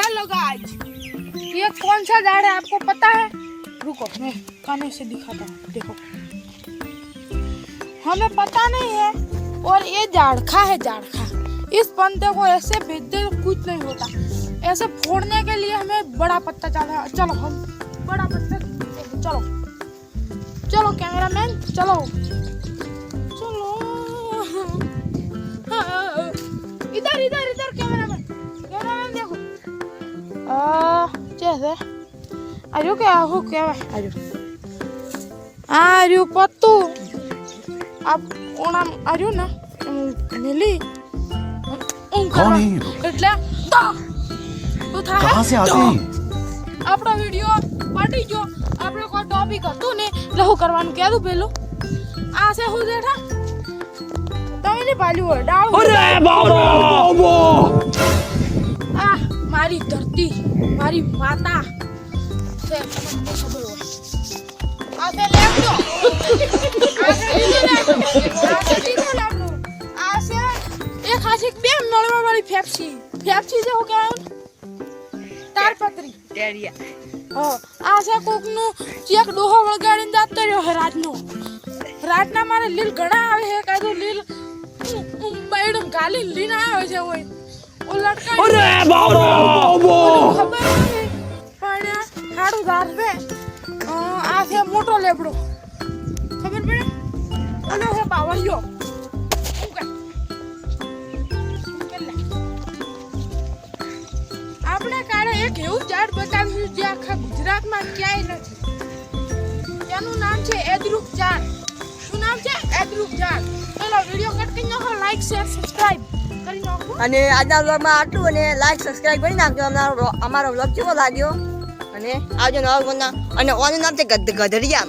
Hello guys, ये कौन सा झाड़ है आपको पता है? रुको मैं काने से दिखाता हूँ। देखो हमें पता नहीं है और ये झाड़खा है। झाड़खा इस पत्ते को ऐसे भेज दे कुछ नहीं होता। ऐसे फोड़ने के लिए हमें बड़ा पत्ता चाहिए। चलो हम बड़ा पत्ता चलो चलो कैमरामैन चलो चलो इधर इधर इधर कैमरामैन देखो जैसे आजो क्या हो क्या आजो पत्तू अब ओणम आजो ना मिली कौन है ये लोग? એટલે તો થાય कहाँ से आते हैं? આપણો વિડિયો પાટી જો આપણે કોઈ ટોપિક હતું ને લહુ કરવાનું કહેલું પેલું આ છે હું જેઠા તમે ને પાલ્યું હોય ડાળ अरे बाबा આ મારી ધરતી મારી માતા છે તમને ખબર હોય આ છે લેબડો આ છે લેબડો આ છે એક હાથી બે મળવા વાળી ફેફસી જે હું કહેવાય તારપત્રી ટેરિયા આ છે કોકનું ચેક ડોહો વળગાડીને જાતો રહ્યો હે રાતના મારે લીલ ઘણા આવે છે કાયદો લીલ મેડમ ગાલી લીન આવે છે ઓય ઓ લટકાઈ अरे बाबा ખબર નથી પણ હાડું ધારવે આ છે મોટો લેબડો ખબર પડે અને છે બાવળિયો આપણે કાલે એક એવું ઝાડ બતાવ્યું જે આખા ગુજરાતમાં ક્યાંય નથી એનું નામ છે એદરૂપ ઝાડ શું નામ છે એદરૂપ ઝાડ ચલો વિડિયો કટ કરી નાખો લાઈક શેર સબસ્ક્રાઇબ કરી નાખો અને આજના વ્લોગમાં આટલું અને લાઈક સબસ્ક્રાઇબ કરી નાખજો અમારો વ્લોગ કેવો લાગ્યો અને આવજો નવા વ્લોગના અને ઓનું નામ છે ગધરિયા